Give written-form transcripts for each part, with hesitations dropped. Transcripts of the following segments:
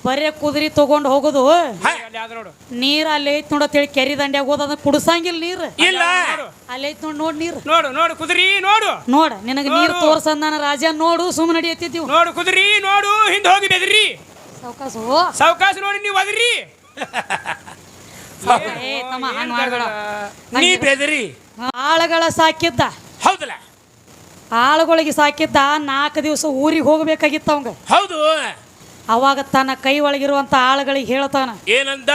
ಬರೇ ಕುದುರೆ ತಗೊಂಡು ಹೋಗೋದು ನೋಡು ನೀರ್ ಅಲ್ಲಿ ಐತ್ ನೋಡತ್ತೇಳಿ ಕೆರಿ ದಂಡ್ಯಾಗ ಹೋದ ಕುಡ್ಸಂಗಿಲ್ಲ ನೀರ್ ಇಲ್ಲ ಅಲ್ಲಿ ಐತ್ ನೋಡ್ ನೀರ್ ನೋಡು ನೋಡು ಕುದುರಿ ನೋಡು ನೋಡ ನಿನಗ ನೀರ್ ತೋರ್ಸಂದಾನ ರಾಜ ನೋಡು ಸುಮ್ಮನೆ ನಡಿಯತ್ತಿದ್ದೀವಿ ನೋಡು ಕುದುರಿ ನೋಡು ಹಿಂದೆ ಹೋಗಿ ಬೆದ್ರಿ ಸಾವಕಾಸು ಸಾವಕಾಶ ನೋಡಿ ನೀವು ಅದ್ರಿ ಏ ತಮ್ಮ ಹಂಗ ಮಾಡ್ಬೇಡ ನೀ ಬೆದರಿ ಆಳುಗಳ ಸಾಕಿದ್ದ ಹೌದಲ್ಲ ಆಳುಗಳಿಗೆ ಸಾಕಿದ್ದ 4 ದಿವಸ ಊರಿಗೆ ಹೋಗ್ಬೇಕಾಗಿತ್ತ ಅವಂಗ ಹೌದು ಅವಾಗ ತನ್ನ ಕೈ ಒಳಗಿರುವಂತ ಆಳುಗಳಿಗೆ ಹೇಳ್ತಾನ ಏನಂದ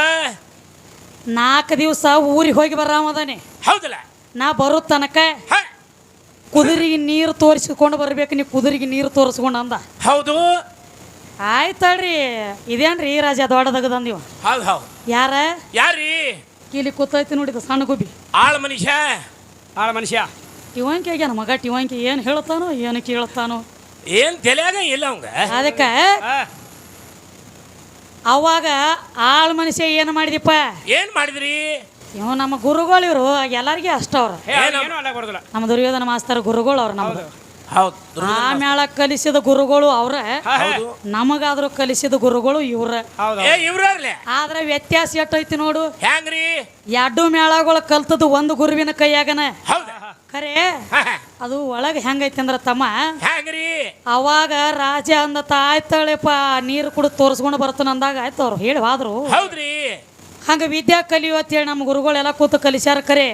4 ದಿವಸ ಊರಿಗೆ ಹೋಗಿ ಬರಾಮದಾನೆ ಹೌದಲ್ಲ ನಾ ಬರೋ ತನಕ ಕುದುರೆಗೆ ನೀರು ತೋರಿಸ್ಕೊಂಡು ಬರ್ಬೇಕು ನೀ ಕುದುರೆಗೆ ನೀರು ತೋರಿಸ್ಕೊಂಡು ಅಂದ ಹೌದು ಆಯ್ತಳ್ರಿ ಇದೇನ್ರಿ ರಾಜ ದೊಡ್ಡದಗದಂದಿವ ಹೌದು ಹೌದು ಯಾರ ಯಾರೀ ಇಲ್ಲಿ ಕೂತೈತಿ ನೋಡಿದ ಸಣ್ಣ ಗುಬ್ಬಿ ಆಳ ಮನುಷ್ಯ ಟಿವಂಕಿ ಆಗ್ಯಾನ ಮಗ ಟಿವಂಕಿ ಏನು ಹೇಳ್ತಾನೋ ಏನು ಕೇಳ್ತಾನೋ ಏನ್ ತಲೆಯಾಗ ಇಲ್ಲ ಅವಂಗ ಅದಕ್ಕೆ ಅವಾಗ ಆಳ್ ಮನುಷ್ಯ ಏನು ಮಾಡಿದಿಪ್ಪ ಏನ್ ಮಾಡಿದ್ರಿ ಇವ್ ನಮ್ಮ ಗುರುಗಳು ಇವರು ಎಲ್ಲಾರ್ಗಿ ಅಷ್ಟ ಅವ್ರ ನಮ್ಮ ದುರ್ಯೋಧನ ಮಾಸ್ತರ್ ಗುರುಗಳು ಅವ್ರ ನಮ್ದು ಹೌದು ಆಮೇಳ ಕಲಿಸಿದ ಗುರುಗಳು ಅವ್ರ ನಮಗಾದ್ರೂ ಕಲಿಸಿದ ಗುರುಗಳು ಇವ್ರ ಇವ್ರೇ ಆದ್ರೆ ವ್ಯತ್ಯಾಸ ಎಟ್ಟೈತಿ ನೋಡು ಹ್ಯಾಂಗ್ರಿ 2 ಮೇಳಗಳು ಕಲ್ತದ್ದು ಒಂದು ಗುರುವಿನ ಕೈಯಾಗನ ಹೌದಾ ಖರೆ ಅದು ಒಳಗೆ ಹೆಂಗೈತಿ ಅಂದ್ರ ತಮ್ಮ ಹ್ಯಾಂಗ್ರಿ ಅವಾಗ ರಾಜ ಅಂದತ ಆಯ್ತಳೆಪ್ಪ ನೀರು ಕುಡಿದು ತೋರಿಸ್ಕೊಂಡು ಬರ್ತಾನ ಅಂದಾಗ ಆಯ್ತು ಅವ್ರು ಹೇಳಿ ಹೋದ್ರು ಹೌದ್ರಿ ಹಂಗ ವಿದ್ಯಾ ಕಲಿಯು ಅಂತೇಳಿ ನಮ್ಮ ಗುರುಗಳೆಲ್ಲ ಕೂತು ಕಲಿಸ್ಯಾರ ಖರೆ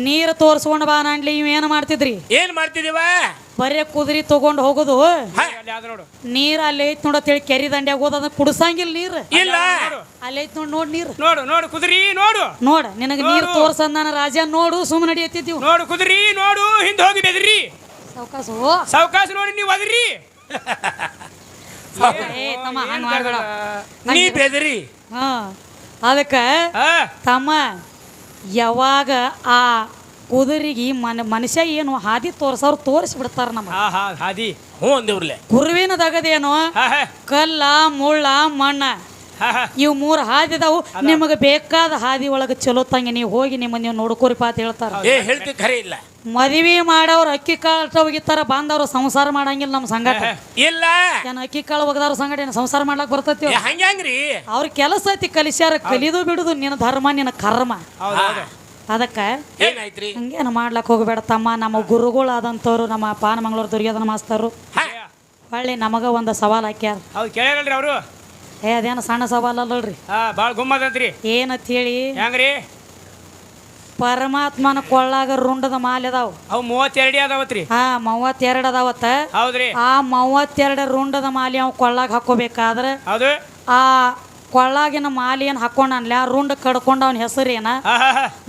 ನೀರು ತೋರಿಸ್ಕೊಂಡು ಬಾ ನಾನ್ಲಿ ಇವ್ ಏನು ಮಾಡ್ತಿದ್ರಿ ಏನ್ ಮಾಡ್ತಿದೀವ ಬರೇ ಕುದುರೆ ತಗೊಂಡು ಹೋಗೋದು ನೋಡು ನೀರ್ ಅಲ್ಲಿ ಐತ್ ನೋಡತ್ತೇಳಿ ಕೆರಿ ದಂಡ್ಯಾಗ ಹೋದ ಕುಡ್ಸಂಗಿಲ್ಲ ನೀರ್ ಇಲ್ಲ ಅಲ್ಲಿ ಐತ್ ನೋಡ್ ನೀರ್ ನೋಡು ನೋಡು ಕುದುರಿ ನೋಡು ನೋಡ ನಿನಗ ನೀರ್ ತೋರ್ಸಂದಾನ ರಾಜ ನೋಡು ಸುಮ್ಮನೆ ನಡಿಯತ್ತಿದ್ದೀವಿ ನೋಡು ಕುದುರಿ ನೋಡು ಹಿಂದೆ ಹೋಗಿ ಬೆದ್ರಿ ಸಾವಕಾಸು ಸಾವಕಾಶ ನೋಡಿ ನೀವು ಅದ್ರಿ ಏ ತಮ್ಮ ಹಂಗ ಮಾಡ್ಬೇಡ ನೀ ಬೆದರಿ ಹಾ ಅದಕ್ಕ ತಮ್ಮ ಯಾವಾಗ ಆ ಕುದುರೆಗೆ ಮನುಷ್ಯ ಏನು ಹಾದಿ ತೋರ್ಸವ್ರು ತೋರಿಸ್ಬಿಡ್ತಾರ ನಮ್ಮ ಹಾದಿ ಹ್ಞೂ ಅಂದೇವ್ರಲೆ ಕುರುವಿನ ದಗದೇನು ಕಲ್ಲ ಮುಳ್ಳ ಮಣ್ಣ ಇವು 3 ಹಾದಿದಾವು ನಿಮಗೆ ಬೇಕಾದ ಹಾದಿ ಒಳಗೆ ಚಲೋ ತಂಗಿ ನೀವು ಹೋಗಿ ನೀವು ನೋಡ್ಕೋರಿಪ ಅಂತ ಹೇಳ್ತಾರ ಹೇಳ್ತಿ ಖರೆ ಇಲ್ಲ ಮದುವೆ ಮಾಡವ್ರು ಅಕ್ಕಿ ಕಾಳು ಒಗಿತಾರ ಬಾಂಧವ್ರು ಸಂಸಾರ ಮಾಡಂಗಿಲ್ಲ ನಮ್ಮ ಸಂಗಟ ಇಲ್ಲ ಏನ್ ಅಕ್ಕಿ ಕಾಳು ಒಗದವ್ರ ಸಂಗಟ ಏನು ಸಂಸಾರ ಮಾಡ್ಲಕ್ ಬರ್ತೈತಿ ಹಂಗ್ರಿ ಅವ್ರ ಕೆಲಸ ಐತಿ ಕಲಿಸ್ಯಾರ ಕಲಿದು ಬಿಡುದು ನಿನ್ನ ಧರ್ಮ ನಿನ್ನ ಕರ್ಮ ಅದಕ್ಕ ಏನಾಯ್ತ್ರಿ ಹಂಗೇನು ಮಾಡ್ಲಕ್ ಹೋಗ್ಬೇಡ ತಮ್ಮ ನಮ್ಮ ಗುರುಗಳು ಆದಂತವ್ರು ನಮ್ಮ ಪಾನಮಂಗ್ಳೂರ್ ದುರ್ಯೋಧನ ಮಾಸ್ತರು ಹೊಳ್ಳಿ ನಮಗ ಒಂದು ಸವಾಲ್ ಹಾಕ್ಯಾರ ಹೌದು ಕೇಳ್ರಿ ಅವರು ಅದೇನು ಸಣ್ಣ ಸವಾಲ್ ಅಲ್ಲಲ್ರಿ ಭಾಳ ಗುಮ್ಮದಂತ್ರಿ ಏನಂತ ಹೇಳಿ ಹೆಂಗ್ರಿ ಪರಮಾತ್ಮನ ಕೊಳ್ಳಾಗ ರುಂಡದ ಮಾಲೆ ಅದಾವ ಅವು 32 ಅದಾವತ್ರಿ 32 ಅದಾವತ್ತ ಹೌದ್ರಿ ಆ 32 ರುಂಡದ ಮಾಲೆ ಅವ್ ಕೊಳ್ಳಾಗ ಹಾಕೋಬೇಕಾದ್ರೆ ಹೌದು ಆ ಕೊಳ್ಳಾಗಿನ ಮಾಲೆ ಏನ್ ಹಾಕೊಂಡನ್ಲ ಆ ರುಂಡ ಕಡ್ಕೊಂಡ ಅವನ ಹೆಸರೇನ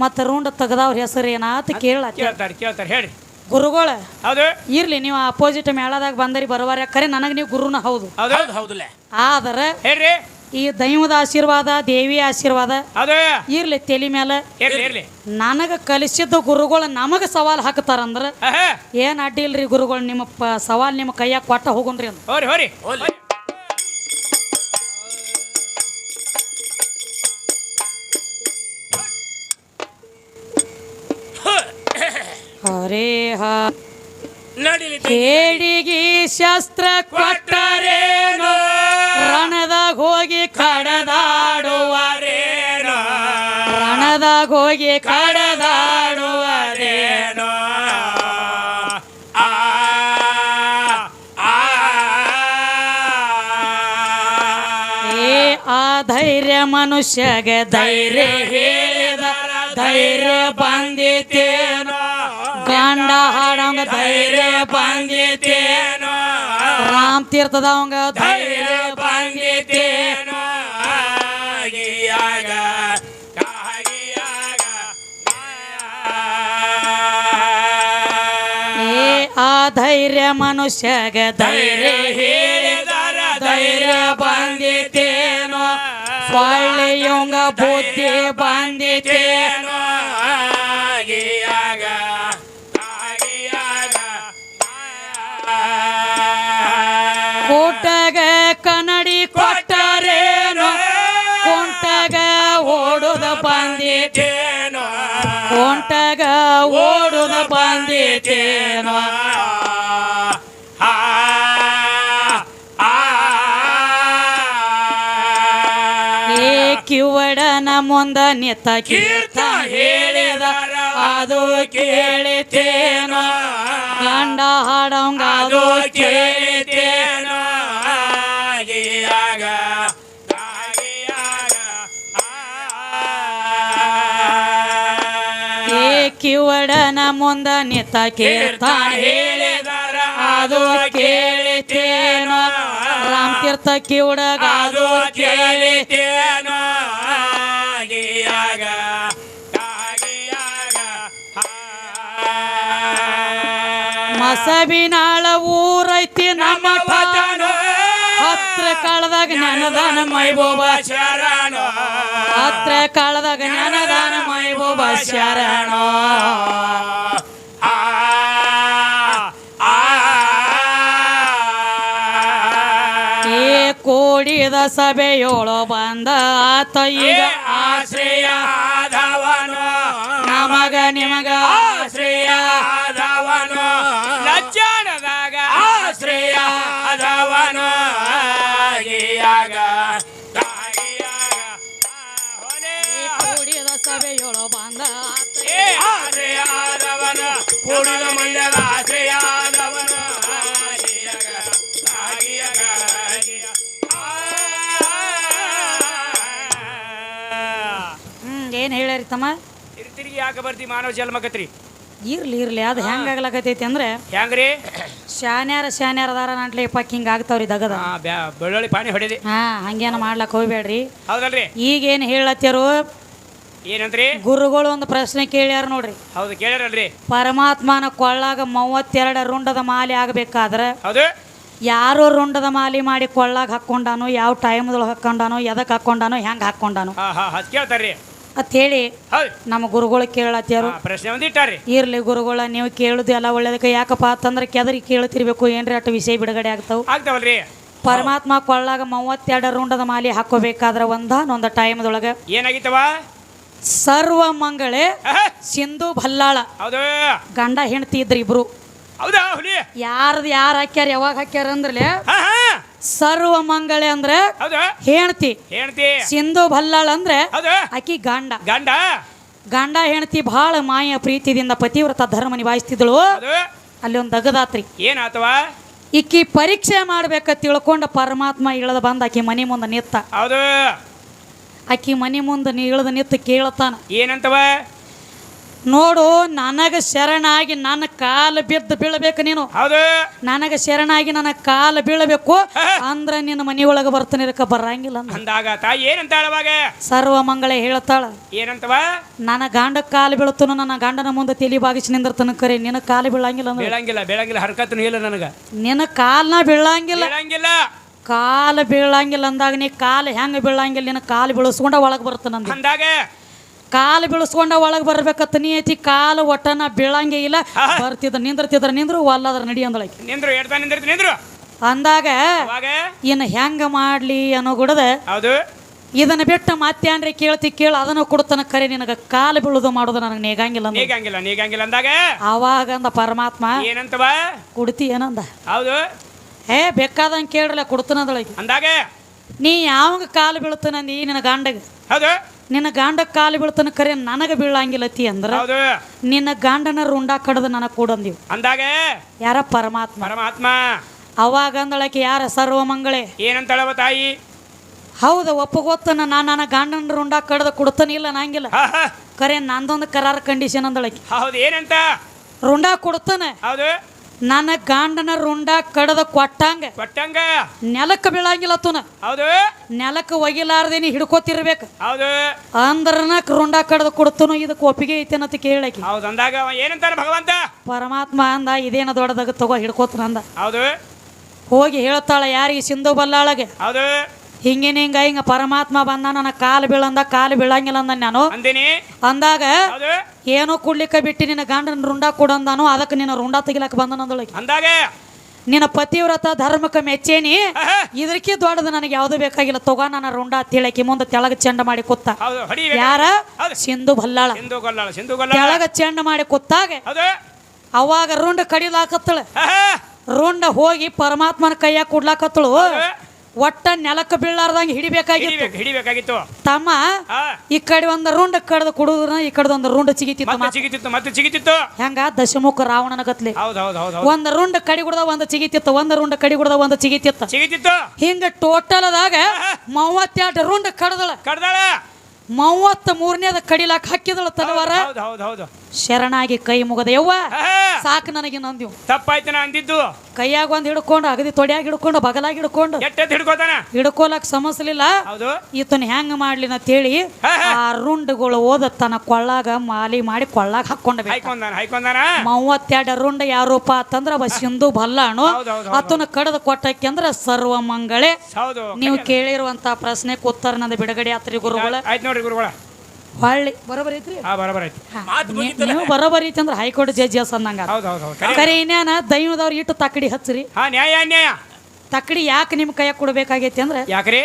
ಮತ್ತ ರುಂಡ ತೆಗದವ್ರ ಹೆಸರೇನ ಅಂತ ಕೇಳ್ತಾರೆ ಹೇಳಿ ಗುರುಗಳ ಹೌದು ಇರ್ಲಿ ನೀವು ಅಪೋಸಿಟ್ ಮೇಳದಾಗ ಬಂದರಿ ಬರುವಾರ ಕರೆ ನನಗೆ ನೀವು ಗುರುನ ಹೌದು ಹೌದಲ್ಲ ಆದ್ರೆ ಹೇಳ್ರಿ ಈ ದೈವದ ಆಶೀರ್ವಾದ ದೇವಿ ಆಶೀರ್ವಾದ ಅದು ಇರ್ಲಿ ತಲೆ ಮೇಲೆ ಇರ್ಲಿ ನನಗ ಕಲಿಸಿದ ಗುರುಗಳು ನಮಗ ಸವಾಲ್ ಹಾಕ್ತಾರಂದ್ರ ಏನ್ ಅಡ್ಡಿ ಇಲ್ರಿ ಗುರುಗಳು ನಿಮ್ಮ ಸವಾಲ್ ನಿಮ್ಮ ಕೈಯಾಗ ಕೊಟ್ಟ ಹೋಗುನ್ರಿ ಅಂತ ಹೋರಿ ಹರೇ ನಡಿಲಿ ಕೇಡಿಗಿ ಶಸ್ತ್ರ ಕೊಟ್ಟರೇನು ರಣದಾಗ ಹೋಗಿ ಕಡದಾಡುವರೇನು ರಣದಾಗ ಹೋಗಿ ಕಡದಾಡುವರೇನು ಆ ಧೈರ್ಯ ಮನುಷ್ಯಗ ಧೈರ್ಯ ಹೇಳಿದ ಧೈರ್ಯ ಬಂದಿತೇನೋ ಗಂಡ ಹಾಡಂಗ ಧೈರ್ಯ ಬಂದಿತೇನೋ ರಾಮ್ ತೀರ್ಥದವಂಗ ಧೈರ್ಯ ಬಂದಿತೇನೋ ಆ ಧೈರ್ಯ ಮನುಷ್ಯಗ ಧೈರ್ಯ ಹೇಳಿದರ ಧೈರ್ಯ ಬಂದಿತೇನೋ ಒಳ್ಳೆಯಂಗ ಬುದ್ಧಿ ಬಂದಿತೇನೋ ಕೋಟಗ ಕನ್ನಡಿ ಕೊಟ್ಟರೇನೋ ಕೊಂಟಗ ಓಡುದ ಬಂದಿತೇನೋ ಕೊಂಟಗ ಓಡುದ ಬಂದಿತೇನೋ ಕಿವಡನ ಮುಂದ ನಿತ್ತ ಕೀರ್ತ ಹೇಳಿದರ ಅದು ಕೇಳಿತೇನೋ ಗಂಡ ಹಾಡಂಗ ಅದು ಕೇಳಿತೇನೋ ಕಿವಡನ ಮುಂದ ನಿತ್ತ ಕೀರ್ತನ ಹೇಳಿದರ ಅದು ಕೇಳಿತೇನೋ ರಾಮತೀರ್ಥ ಕಿವಡಗ ಅದು ಕೇಳಿತೇನೋ ಮಸಬಿನಾಳ ಊರೈತಿ ನಮ್ಮ ಹತ್ರ ಕಾಲದಾಗ ಜ್ಞಾನದಾನ ಮೈಬೋಬ ಶರಣ ಹತ್ರ ಕಾಲದಾಗ ಜ್ಞಾನದಾನ ಮೈಬೋಬ ಶರಣ ಏ ಕೂಡಿದ ಸಭೆಯೋಳು ಬಂದ ಆತ ಈಗ ಆಶ್ರಯಾದವನು ನಮಗ ನಿಮಗ ಆಶ್ರಯಾದವನು ಲಜ್ಜಾನದಾಗ ಆಶ್ರಯಾದವನು ಕೂಡಿದ ಸಭೆಯೋಳು ಬಂದ ಆಶ್ರಯಾದವನು ಕೂಡಿದ ಮಂಡ್ಯದ ಆಶ್ರಯಾದವನು ಏನ್ ಹೇಳ್ಯಾರಿ ತಮ್ಮ ತಿರುಗಿ ಯಾಕೆ ಬರ್ತಿ ಮಾನವ ಜನ್ಮಕತ್ರಿ ಇರ್ಲಿ ಅದು ಹೆಂಗ್ ಆಗ್ಲಕತೈತಿ ಅಂದ್ರೆ ಹೆಂಗ್ರಿ ಶಾನ್ಯಾರ ಅದಾರ ನಂಟ್ಲೆ ಪಕ್ಕ ಹಿಂಗ ಆಗ್ತಾವ್ರಿ ದಗದ ಬೆಳ್ಳುಳ್ಳಿ ಪಾನಿ ಹೊಡೆದಿ ಹಾ ಹಂಗೇನ ಮಾಡ್ಲಕ್ ಹೋಗ್ಬೇಡ್ರಿ ಹೌದಲ್ರಿ ಈಗೇನ್ ಹೇಳತ್ಯಾರು ಏನಂತ್ರಿ ಗುರುಗಳು ಒಂದು ಪ್ರಶ್ನೆ ಕೇಳ್ಯಾರ ನೋಡ್ರಿ ಹೌದು ಕೇಳ್ಯಾರಲ್ರಿ ಪರಮಾತ್ಮನ ಕೊಳ್ಳಾಗ 32 ರುಂಡದ ಮಾಲೆ ಆಗ್ಬೇಕಾದ್ರ ಹೌದು ಯಾರು ರುಂಡದ ಮಾಲೆ ಮಾಡಿ ಕೊಳ್ಳಾಗ ಹಾಕೊಂಡಾನು ಯಾವ ಟೈಮ್ದೊಳಗೆ ಹಾಕೊಂಡಾನು ಎದಕ್ ಹಾಕೊಂಡಾನು ಹೆಂಗ್ ಹಾಕೊಂಡಾನು ಅದ್ ಕೇಳ್ತಾರ್ರಿ ಅಂತ ಹೇಳಿ ಹೌದು ನಮ್ಮ ಗುರುಗಳು ಕೇಳತ್ಯಾರು ಪ್ರಶ್ನೆ ಒಂದಿಟ್ಟಾರ್ರಿ ಇರ್ಲಿ ಗುರುಗಳ ನೀವು ಕೇಳುದು ಎಲ್ಲ ಒಳ್ಳೇದಕ್ಕೆ ಯಾಕಪ್ಪ ಅಂತಂದ್ರೆ ಕೆದರಿ ಕೇಳ್ತಿರ್ಬೇಕು ಏನ್ರಿ ಅಷ್ಟು ವಿಷಯ ಬಿಡುಗಡೆ ಆಗ್ತಾವಲ್ರಿ ಪರಮಾತ್ಮ ಕೊಳ್ಳಾಗ 32 ರುಂಡದ ಮಾಲೆ ಹಾಕೋಬೇಕಾದ್ರ ಒಂದಾನೊಂದು ಟೈಮ್ದೊಳಗ ಏನಾಗಿತ್ತವ ಸರ್ವ ಮಂಗಳೆ ಸಿಂಧು ಭಲ್ಲಾಳ ಹೌದು ಗಂಡ ಹೆಂಡತಿ ಇದ್ರಿ ಇಬ್ರು ಹೌದಾ ಹುಲಿ ಯಾರು ಹಾಕ್ಯಾರ ಯಾವಾಗ ಹಾಕ್ಯಾರ ಅಂದ್ರಲೆ ಸರ್ವ ಮಂಗಳೆ ಅಂದ್ರೆ ಹೌದು ಹೆಂಡತಿ ಸಿಂಧು ಭಲ್ಲಾಳ ಅಂದ್ರೆ ಹೌದು ಆಕಿ ಗಂಡ ಗಂಡ ಗಂಡ ಹೆಂಡತಿ ಬಹಳ ಮಾಯ ಪ್ರೀತಿಯಿಂದ ಪತಿವ್ರತ ಧರ್ಮ ನಿಭಾಯಿಸ್ತಿದ್ಳು ಅಲ್ಲಿ ಒಂದು ದಗದಾತ್ರಿ ಏನಾತವ ಈಕಿ ಪರೀಕ್ಷೆ ಮಾಡ್ಬೇಕ ತಿಳ್ಕೊಂಡ ಪರಮಾತ್ಮ ಇಳದ ಬಂದ ಆಕಿ ಮನೆ ಮುಂದೆ ನಿತ್ತ ಹೌದು ಆಕಿ ಮನೆ ಮುಂದೆ ಇಳದ ನಿತ್ತ ಕೇಳತಾನ ಏನಂತವ ನೋಡು ನನಗ ಶರಣಾಗಿ ನನ್ನ ಕಾಲು ಬಿದ್ದು ಬೀಳಬೇಕು ನೀನು ಹೌದು ನನಗ ಶರಣಾಗಿ ನನ್ನ ಕಾಲು ಬೀಳಬೇಕು ಅಂದ್ರ ನಿನ್ನ ಮನೆಯೊಳಗ ಬರ್ತಾನಿರಕ ಬರಂಗಿಲ್ಲ ಅಂದಾಗ ತಾಯಿ ಏನಂತಾಳ ಅವಾಗ ಸರ್ವ ಮಂಗಳೆ ಹೇಳ್ತಾಳ ಏನಂತವ ನನ್ನ ಗಂಡ ಕಾಲು ಬೀಳತನು ನನ್ನ ಗಂಡನ ಮುಂದೆ ತಲಿ ಬಾಗಿಸಿ ನಿಂದಿರ್ತನ ಕರೆ ನಿನ್ನ ಕಾಲು ಬೀಳಂಗಿಲ್ಲ ಬೀಳಂಗಿಲ್ಲ ಹರ್ಕತ್ನು ಇಲ್ಲ ನನಗ ನಿನ್ನ ಕಾಲ್ನ ಬೀಳಂಗಿಲ್ಲ ಕಾಲು ಬೀಳಂಗಿಲ್ಲ ಅಂದಾಗ ನೀ ಕಾಲು ಹೆಂಗ ಬೀಳಂಗಿಲ್ಲ ನಿನ್ನ ಕಾಲು ಬೀಳಿಸ್ಕೊಂಡ ಒಳಗೆ ಬರ್ತಾನ ಅಂದಾಗ ಕಾಲು ಬೀಳಿಸ್ಕೊಂಡ ಒಳಗೆ ಬರ್ಬೇಕತ್ತ ನೀ ಐತಿ ಕಾಲು ಒಟ್ಟನ ಬೀಳಂಗೆ ಇಲ್ಲ ನಿಂದಿರ್ತಿದ್ರ ನಿಂದ್ರು ಅಲ್ಲದ್ರ ನಡಿ ಅಂದಳಕಿ ನಿಂದ್ರು ಅಂದಾಗ ಇನ್ನು ಹೆಂಗ ಮಾಡ್ಲಿ ಅನ್ನೋ ಗುಡದ ಹೌದು ಇದನ್ನ ಬಿಟ್ಟು ಮತ್ತೇನ್ರಿ ಕೇಳ ಅದನ್ನ ಕೊಡ್ತಾನ ಕರೆ ನಿನಗ ಕಾಲು ಬೀಳುದು ಮಾಡೋದು ನನಗೆ ನೀಗಂಗಿಲ್ಲ ಅಂದಾಗ ಅವಾಗ ಅಂದ ಪರಮಾತ್ಮ ಏನಂತವ ಕುಡ್ತಿ ಏನಂದ ಹೌದು ಬೇಕಾದಂಗೆ ಕೇಳಲ್ಲ ಕೊಡ್ತಾನದೊಳಗೆ ಅಂದಾಗ ನೀ ಯಾವಾಗ ಕಾಲು ಬೀಳ್ತಾನಂದಿ ನಿನ್ನ ಗಂಡಗ ಹೌದು ನಿನ್ನ ಗಂಡ ಕಾಲು ಬೀಳ್ತಾನ ಕರೆ ನನಗ ಬೀಳಂಗಿಲ್ಲತಿ ಅಂದ್ರ ನಿನ್ನ ಗಂಡನ ರುಂಡ ಕಡದ ನನಗ ಕೊಡಂದಿವ್ ಅಂದಾಗ ಯಾರ ಪರಮಾತ್ಮ ಅವಾಗ ಅಂದಳಕ್ಕೆ ಯಾರ ಸರ್ವ ಮಂಗಳೆ ಏನಂತಳವ ತಾಯಿ ಹೌದು ಒಪ್ಪಗೊತ್ತನ ನನ್ನ ಗಂಡನ ರುಂಡ ಕಡದ ಕೊಡ್ತಾನಿಲ್ಲ ನಂಗಿಲ್ಲ ಕರೆ ನಂದೊಂದು ಕರಾರ ಕಂಡೀಷನ್ ಅಂದಳಕ್ಕೆ ಹೌದು ಏನಂತ ರುಂಡ ಕೊಡ್ತಾನೆ ಹೌದು ನನ್ನ ಗಂಡನ ರುಂಡ ಕಡದ ಕೊಟ್ಟಂಗ ನೆಲಕ್ಕೆ ಬೀಳಂಗಿಲ್ಲ ತುನ ಹೌದು ನೆಲಕ್ಕೆ ಒಗಿಲಾರ್ದೇನಿ ಹಿಡ್ಕೋತಿರ್ಬೇಕು ಹೌದು ಅಂದ್ರನ ರುಂಡ ಕಡದ ಕೊಡ್ತನು ಇದಕ್ಕೆ ಒಪ್ಪಿಗೆ ಐತೇನಂತ ಕೇಳಕ್ಕೆ ಹೌದು ಅಂದಾಗ ಏನಂತಾರ ಭಗವಂತ ಪರಮಾತ್ಮ ಅಂದ ಇದೇನ ದೊಡ್ಡದಾಗ ತಗೋ ಹಿಡ್ಕೋತನ ಅಂದ ಹೌದು ಹೋಗಿ ಹೇಳ್ತಾಳ ಯಾರಿಗೆ ಸಿಂಧು ಬಲ್ಲಾಳಗೆ ಹೌದು ಹಿಂಗ ಪರಮಾತ್ಮ ಬಂದ ನನ್ನ ಕಾಲು ಬೀಳಂದ ಕಾಲು ಬೀಳಂಗಿಲ್ಲ ಅಂದ ನಾನು ಅಂದಾಗ ಏನೋ ಕುಡ್ಲಿಕ್ಕೆ ಬಿಟ್ಟು ನಿನ್ನ ಗಂಡನ ರುಂಡ ಕೊಡಂದಾನು ಅದಕ್ಕೆ ನಿನ್ನ ರುಂಡ ತೆಗಿಲಕ್ ಬಂದನಂದೊಳಗೆ ಅಂದಾಗ ನಿನ್ನ ಪತಿವ್ರತ ಧರ್ಮಕ್ಕೆ ಮೆಚ್ಚೇನಿ ಇದಕ್ಕೆ ದೊಡ್ಡದು ನನಗೆ ಯಾವ್ದು ಬೇಕಾಗಿಲ್ಲ ತಗೋ ನನ್ನ ರುಂಡ ತಿಳಕಿ ಮುಂದೆ ತೆಳಗ ಚೆಂಡ ಮಾಡಿ ಕೂತ ಯಾರ ಸಿಂಧು ಭಲ್ಲಾಳ ತೆಳಗ ಚೆಂಡ ಮಾಡಿ ಕೂತಾಗ ಅವಾಗ ರುಂಡ ಕಡಿಲಾಕತ್ತಳ ರುಂಡ ಹೋಗಿ ಪರಮಾತ್ಮನ ಕೈಯಾಗ ಕುಡ್ಲಾಕತ್ತಳು ಒಟ್ಟ ನೆಲಕ್ಕೆ ಬೀಳಾರ್ದಂಗೆ ಹಿಡಿಬೇಕಾಗಿತ್ತು ಹಿಡಿಬೇಕಾಗಿತ್ತು ತಮ್ಮ ಹಾ ಈ ಕಡೆ ಒಂದು ರುಂಡ ಕಡ್ದು ಕುಡುದ್ರ ಈ ಕಡೆ ಒಂದು ರುಂಡ ಚಿಗಿತಿತ್ತು ಮತ್ತೆ ಚಿಗಿತಿತ್ತು ಹೆಂಗ ದಶಮುಖ ರಾವಣನ ಗತ್ಲೆ ಹೌದು ಹೌದು ಹೌದು ಒಂದ್ ರುಂಡ ಕಡಿ ಗುಡ್ದ ಒಂದು ಚಿಗಿತಿತ್ತು ಒಂದ್ ರುಂಡ ಕಡಿ ಗುಡ್ದ ಒಂದು ಚಿಗಿತಿತ್ತು ಚಿಗಿತಿತ್ತು ಹಿಂಗ ಟೋಟಲ್ ಅದಾಗ 32 ರುಂಡ ಕಡ್ದಳ ಕಡ್ದಾಳ 33ನೇದ ಕಡಿಲಾಕ ಹಾಕಿದಳ ತಲವಾರ ಹೌದು ಹೌದು ಹೌದು ಶರಣಾಗಿ ಕೈ ಮುಗದ ಯವ್ವ ಸಾಕು ನನಗೆ ನಂದಿವು ತಪ್ಪಾಯ್ತು ನಾ ಅಂದಿದ್ದು ಕೈಯಾಗ ಒಂದ್ ಹಿಡ್ಕೊಂಡು ಅಗದಿ ತೊಡ್ಯಾಗ ಹಿಡ್ಕೊಂಡು ಬಗಲಾಗಿ ಹಿಡ್ಕೊಂಡು ಎಟ್ಟೆತ್ ಹಿಡ್ಕೋತಾನ ಹಿಡ್ಕೊಲಕ್ ಸಮಸ್ಲಿಲ್ಲ ಹೌದು ಈತನ ಹೆಂಗ ಮಾಡ್ಲಿ ಅಂತೇಳಿ ಆ ರುಂಡಗಳು ಓದತ್ತನ ಕೊಳ್ಳಾಗ ಮಾಲಿ ಮಾಡಿ ಕೊಳ್ಳಾಗ ಹಾಕೊಂಡ ಹಾಯ್ಕೊಂದಾನ 32 ರುಂಡ ಯಾರೂಪ ಅಂತಂದ್ರ ಅವ ಸಿಂಧು ಬಲ್ಲಾಣು ಹೌದು, ಹೌದು, ಆತನ ಕಡದ ಕೊಟ್ಟಕ್ಕೆ ಅಂದ್ರ ಸರ್ವ ಮಂಗಳೆ ಹೌದು ನೀವು ಕೇಳಿರುವಂತ ಪ್ರಶ್ನೆಗೆ ಉತ್ತರ ನಂದು ಬಿಡುಗಡೆ ಆತ್ರಿ ಗುರುಗಳ ಆಯ್ತು ನೋಡ್ರಿ ಗುರುಗಳ ಹೊಳ್ಳಿ ಬರೋಬರಿ ಐತ್ರಿ ಹಾ ಬರಬರ ಐತಿ ನೀವು ಬರೋಬರಿ ಐತಿ ಅಂದ್ರೆ ಹೈಕೋರ್ಟ್ ಜಡ್ಜಸ್ ಅಂದಂಗ ಹೌದು ಹೌದು ಹೌದು ಕರೆ ಇನ್ನೇನ ದೈವದವ್ರು ಇಟ್ಟು ತಕ್ಕಡಿ ಹಚ್ಚ್ರಿ ಹಾ ನ್ಯಾಯ ಅನ್ಯಾಯ ತಕ್ಕಡಿ ಯಾಕೆ ನಿಮ್ ಕೈಯಾಗ ಕೊಡ್ಬೇಕಾಗೈತಿ ಅಂದ್ರೆ ಯಾಕ್ರಿ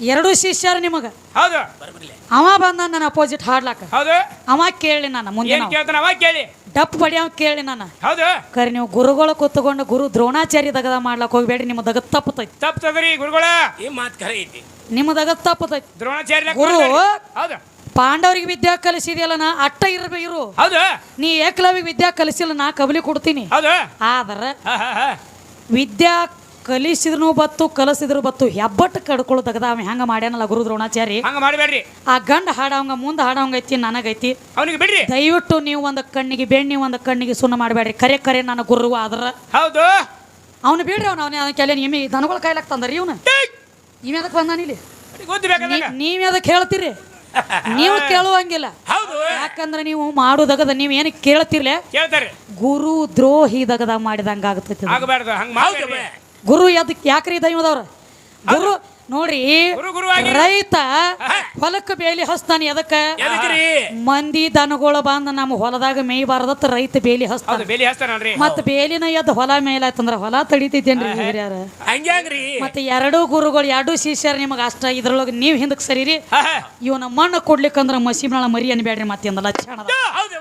2 ಶಿಷ್ಯರು ನಿಮಗ ಹೌದು ಅವ ಬಂದ ನನ್ನ ಅಪೋಸಿಟ್ ಹಾಡ್ಲಾಕ ಹೌದು ಅವ ಕೇಳಿ ನಾನು ಮುಂದೆ ಏನ್ ಕೇಳ್ತಾನ ಅವಾಗ ಕೇಳಿ ಡಪ್ ಬಡಿಯವ್ ಕೇಳಿ ನಾನು ಹೌದು ಕರೆ ನೀವು ಗುರುಗಳು ಕೂತ್ಕೊಂಡು ಗುರು ದ್ರೋಣಾಚಾರ್ಯ ದಗದ ಮಾಡ್ಲಕ್ ಹೋಗ್ಬೇಡ್ರಿ ನಿಮ್ಮ ದಗದ್ ತಪ್ಪತೈತಿ ತಪ್ತದ್ರಿ ಗುರುಗಳ ಈ ಮಾತು ಖರೆ ಐತಿ ನಿಮ್ಮ ದಗದ್ ತಪ್ಪತೈತಿ ದ್ರೋಣಾಚಾರ್ಯ ಗುರು ಹೌದು ಪಾಂಡವರಿಗೆ ವಿದ್ಯಾ ಕಲಿಸಿದೆಯಲ್ಲ ನಾ ಅಟ್ಟ ಇರು ಹೌದು ನೀ ಏಕಲವ್ಯ ವಿದ್ಯಾ ಕಲಿಸಿಲ್ಲ ನಾ ಕಬಲಿ ಕೊಡ್ತೀನಿ ಹೌದು ಆದ್ರ ಹಾ ಹಾ ಹಾ ವಿದ್ಯಾ ಕಲಿಸಿದ್ರು ಬತ್ತು ಕಲಿಸಿದ್ರು ಬತ್ತು ಹೆಬ್ಬಟ್ಟು ಕಡ್ಕೊಳ್ಳೋ ತಗದ ಅವ ಹೆಂಗ ಮಾಡ್ಯಾನಲ್ಲ ಗುರು ದ್ರೋಣಾಚಾರಿ ಹಂಗ ಮಾಡಬೇಡ್ರಿ ಆ ಗಂಡ ಹಾಡವಂಗ ಮುಂದೆ ಹಾಡವಂಗ ಐತಿ ನನಗೈತಿ ಅವನಿಗೆ ಬಿಡ್ರಿ ದಯವಿಟ್ಟು ನೀವು ಒಂದು ಕಣ್ಣಿಗೆ ಬೆಣ್ಣಿ ಒಂದು ಕಣ್ಣಿಗೆ ಸುಣ್ಣ ಮಾಡಬೇಡ್ರಿ ಕರೆ ನನ್ನ ಗುರು ಆದ್ರ ಹೌದು ಅವನು ಬಿಡ್ರಿ ಅವನ ಕೆಲ ನಿಮಿ ದನಗಳು ಕಾಯ್ಲಾಕ್ ತಂದ್ರಿ ಇವನು ಇವ್ಯಾದಕ್ಕೆ ಬಂದಾನಿಲ್ಲಿ ಗೊತ್ತು ಬೇಕಾದಾಗ ನೀವ್ ಅದಕ್ಕೆ ಹೇಳ್ತೀರಿ ನೀವು ಕೇಳುವಂಗಿಲ್ಲ ಹೌದು ಯಾಕಂದ್ರೆ ನೀವು ಮಾಡೋದಗದ ನೀವು ಏನು ಕೇಳ್ತಿರ್ಲೆ ಕೇಳ್ತಾರೆ ಗುರು ದ್ರೋಹಿ ದಗದ ಮಾಡಿದಂಗ ಆಗ್ತೈತಿ ಆಗಬಾರ್ದು ಹಂಗ ಮಾಡ್ಬೇಡ್ರಿ ಗುರು ಎದಕ್ ಯಾಕ್ರಿ ದೈವದವ್ರ ಗುರು ನೋಡ್ರಿ ಗುರು ಆಗಿ ರೈತ ಹೊಲಕ್ಕೆ ಬೇಲಿ ಹಸ್ತಾನ ಎದಕ್ಕ ಎದಕ್ರಿ ಮಂದಿ ದನಗಳು ಬಂದ ನಮ್ಮ ಹೊಲದಾಗ ಮೇಯ್ಬಾರ್ದತ್ತ ರೈತ ಬೇಲಿ ಹಸ್ತಾನ ಹೌದು ಬೇಲಿ ಹಚ್ತಾನಲ್ರಿ ಮತ್ತ ಬೇಲಿನ ಎದ್ದು ಹೊಲ ಮೇಲಾಯ್ತಂದ್ರ ಹೊಲ ತಡಿತೈತೇನ್ರಿ ಹಿರಿಯರ ಹಂಗ್ಯಾಂಗ್ರಿ ಮತ್ತೆ 2 ಗುರುಗಳು 2 ಶಿಷ್ಯರು ನಿಮಗ ಅಷ್ಟ ಇದ್ರೊಳಗ ನೀವ್ ಹಿಂದಕ್ ಸರಿರಿ ಹಾ ಹಾ ಇವನ ಮಣ್ಣು ಕೊಡ್ಲಿಕ್ಕಂದ್ರ ಮಸಿ ಮೇಳ ಮರಿ ಅನ್ಬೇಡ್ರಿ ಮತ್ತೆ ಅಂದ ಲಕ್ಷಣದ ಹೌದು